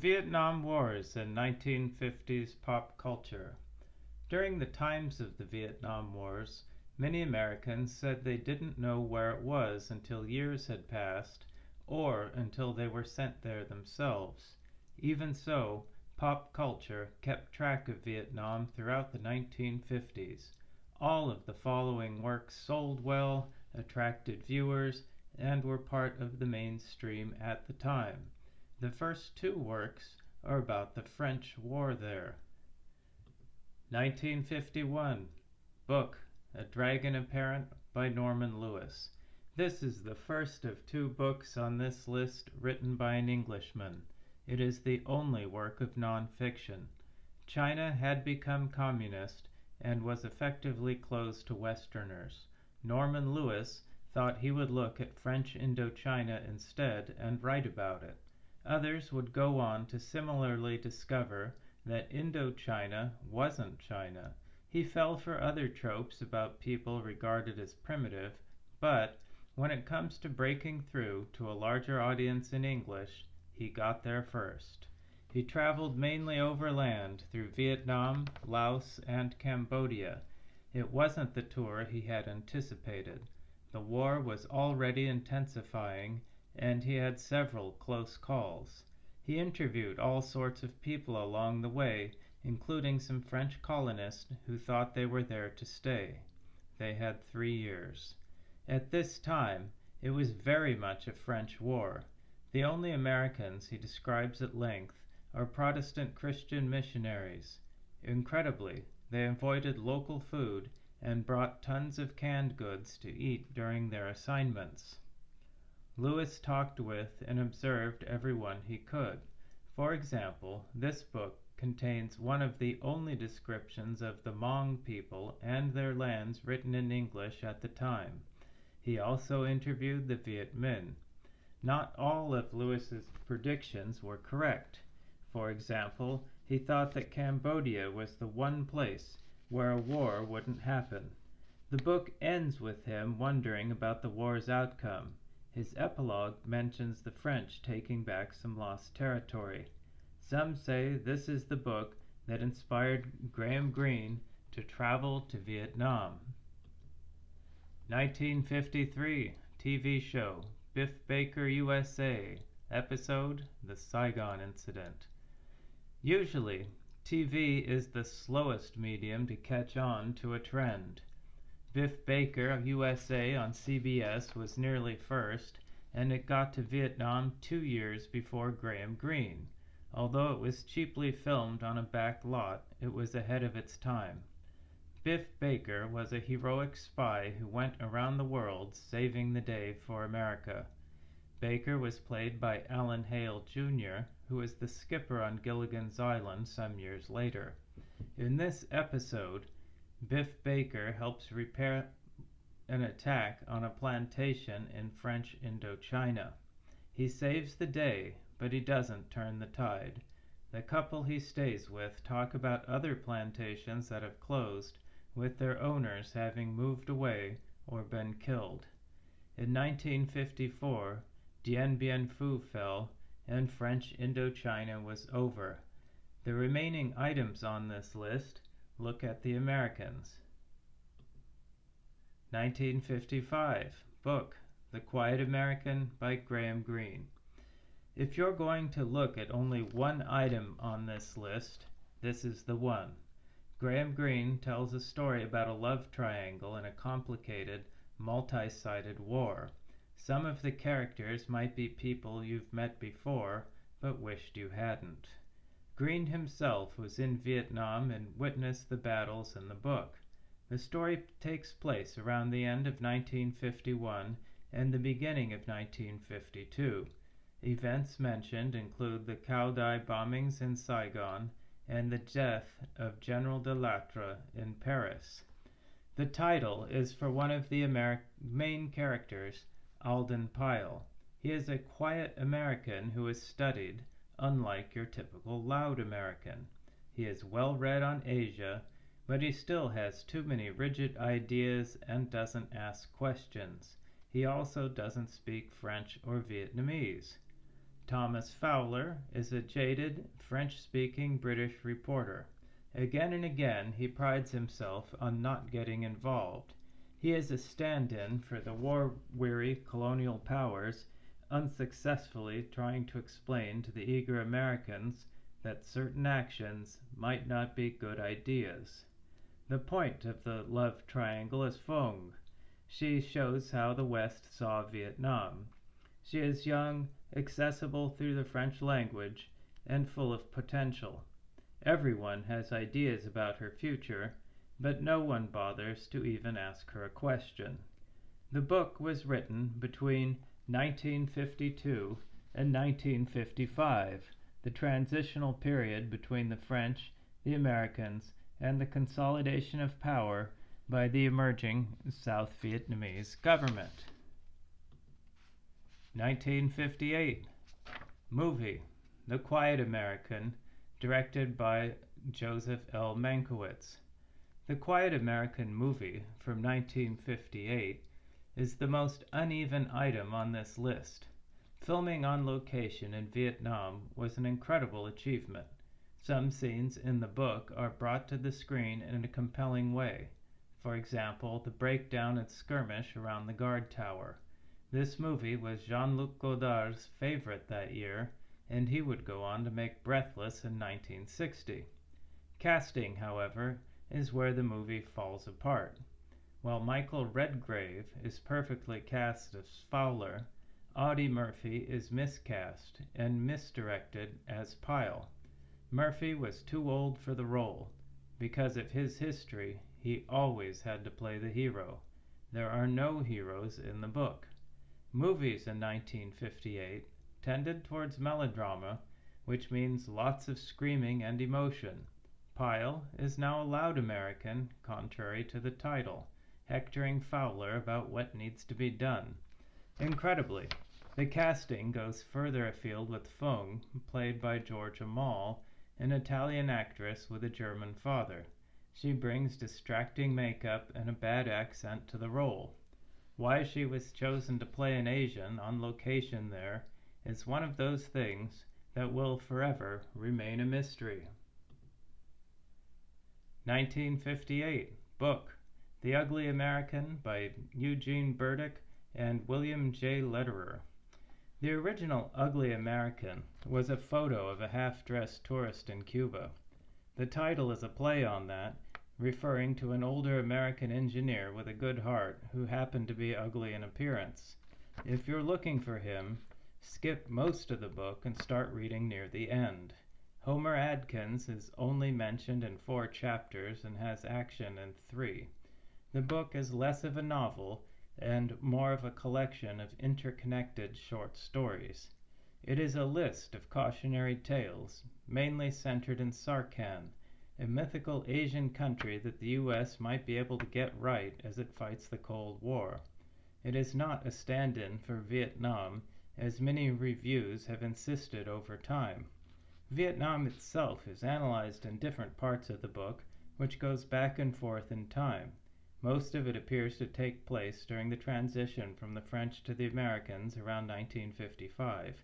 Vietnam Wars and 1950s Pop Culture. During the times of the Vietnam Wars, many Americans said they didn't know where it was until years had passed, or until they were sent there themselves. Even so, pop culture kept track of Vietnam throughout the 1950s. All of the following works sold well, attracted viewers, and were part of the mainstream at the time. The first two works are about the French war there. 1951. Book, A Dragon Apparent by Norman Lewis. This is the first of two books on this list written by an Englishman. It is the only work of non-fiction. China had become communist and was effectively closed to Westerners. Norman Lewis thought he would look at French Indochina instead and write about it. Others would go on to similarly discover that Indochina wasn't China. He fell for other tropes about people regarded as primitive, but when it comes to breaking through to a larger audience in English, he got there first. He traveled mainly overland through Vietnam, Laos, and Cambodia. It wasn't the tour he had anticipated. The war was already intensifying, and he had several close calls. He interviewed all sorts of people along the way, including some French colonists who thought they were there to stay. They had 3 years. At this time, it was very much a French war. The only Americans he describes at length are Protestant Christian missionaries. Incredibly, they avoided local food and brought tons of canned goods to eat during their assignments. Lewis talked with and observed everyone he could. For example, this book contains one of the only descriptions of the Hmong people and their lands written in English at the time. He also interviewed the Viet Minh. Not all of Lewis's predictions were correct. For example, he thought that Cambodia was the one place where a war wouldn't happen. The book ends with him wondering about the war's outcome. His epilogue mentions the French taking back some lost territory. Some say this is the book that inspired Greene to travel to Vietnam. 1953 TV show Biff Baker USA. Episode The Saigon Incident. Usually, TV is the slowest medium to catch on to a trend. Biff Baker USA on CBS was nearly first, and it got to Vietnam 2 years before Greene. Although it was cheaply filmed on a back lot, it was ahead of its time. Biff Baker was a heroic spy who went around the world saving the day for America. Baker was played by Alan Hale Jr., who was the skipper on Gilligan's Island some years later. In this episode, Biff Baker helps repair an attack on a plantation in French Indochina. He saves the day, but he doesn't turn the tide. The couple he stays with talk about other plantations that have closed, with their owners having moved away or been killed. In 1954, Dien Bien Phu fell, and French Indochina was over. The remaining items on this list look at the Americans. 1955 book The Quiet American by Greene. If you're going to look at only one item on this list, this is the one. Greene tells a story about a love triangle in a complicated, multi-sided war. Some of the characters might be people you've met before, but wished you hadn't. Greene himself was in Vietnam and witnessed the battles in the book. The story takes place around the end of 1951 and the beginning of 1952. Events mentioned include the Cao Dai bombings in Saigon and the death of General Lederer in Paris. The title is for one of the main characters, Alden Pyle. He is a quiet American who is studied, unlike your typical loud American. He is well read on Asia, but he still has too many rigid ideas and doesn't ask questions. He also doesn't speak French or Vietnamese. Thomas Fowler is a jaded, French-speaking British reporter. Again and again he prides himself on not getting involved. He is a stand-in for the war-weary colonial powers, unsuccessfully trying to explain to the eager Americans that certain actions might not be good ideas. The point of the love triangle is Fung. She shows how the West saw Vietnam. She is young, accessible through the French language, and full of potential. Everyone has ideas about her future, but no one bothers to even ask her a question. The book was written between 1952 and 1955, the transitional period between the French, the Americans, and the consolidation of power by the emerging South Vietnamese government. 1958. Movie The Quiet American, directed by Joseph L. Mankiewicz. The Quiet American movie from 1958 is the most uneven item on this list. Filming on location in Vietnam was an incredible achievement. Some scenes in the book are brought to the screen in a compelling way. For example, the breakdown and skirmish around the guard tower. This movie was Jean-Luc Godard's favorite that year, and he would go on to make Breathless in 1960. Casting, however, is where the movie falls apart. While Michael Redgrave is perfectly cast as Fowler, Audie Murphy is miscast and misdirected as Pyle. Murphy was too old for the role. Because of his history, he always had to play the hero. There are no heroes in the book. Movies in 1958 tended towards melodrama, which means lots of screaming and emotion. Pyle is now a loud American, contrary to the title, hectoring Fowler about what needs to be done. Incredibly, the casting goes further afield with Fung, played by Georgia Mall, an Italian actress with a German father. She brings distracting makeup and a bad accent to the role. Why she was chosen to play an Asian on location there is one of those things that will forever remain a mystery. 1958. Book The Ugly American by Eugene Burdick and William J. Lederer. The original Ugly American was a photo of a half-dressed tourist in Cuba. The title is a play on that, referring to an older American engineer with a good heart who happened to be ugly in appearance. If you're looking for him, skip most of the book and start reading near the end. Homer Adkins is only mentioned in 4 chapters and has action in 3. The book is less of a novel and more of a collection of interconnected short stories. It is a list of cautionary tales, mainly centered in Saigon, a mythical Asian country that the U.S. might be able to get right as it fights the Cold War. It is not a stand-in for Vietnam, as many reviews have insisted over time. Vietnam itself is analyzed in different parts of the book, which goes back and forth in time. Most of it appears to take place during the transition from the French to the Americans around 1955.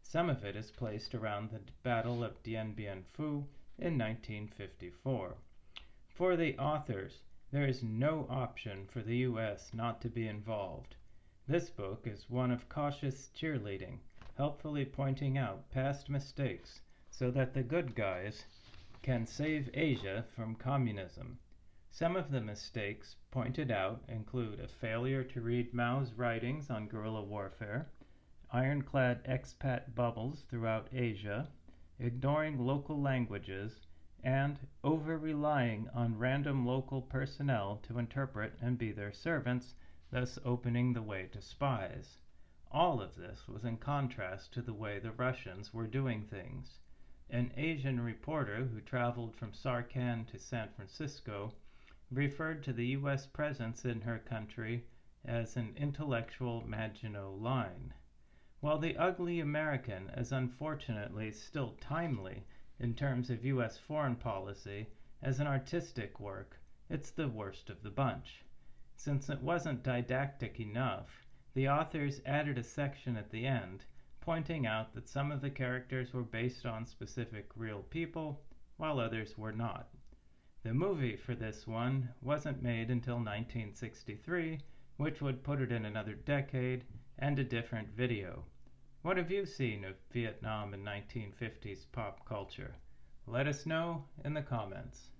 Some of it is placed around the Battle of Dien Bien Phu in 1954. For the authors, there is no option for the U.S. not to be involved. This book is one of cautious cheerleading, helpfully pointing out past mistakes so that the good guys can save Asia from communism. Some of the mistakes pointed out include a failure to read Mao's writings on guerrilla warfare, ironclad expat bubbles throughout Asia, ignoring local languages, and over-relying on random local personnel to interpret and be their servants, thus opening the way to spies. All of this was in contrast to the way the Russians were doing things. An Asian reporter who traveled from Saigon to San Francisco referred to the U.S. presence in her country as an intellectual Maginot Line. While The Ugly American is unfortunately still timely in terms of U.S. foreign policy, as an artistic work, it's the worst of the bunch. Since it wasn't didactic enough, the authors added a section at the end pointing out that some of the characters were based on specific real people, while others were not. The movie for this one wasn't made until 1963, which would put it in another decade and a different video. What have you seen of Vietnam in 1950s pop culture? Let us know in the comments.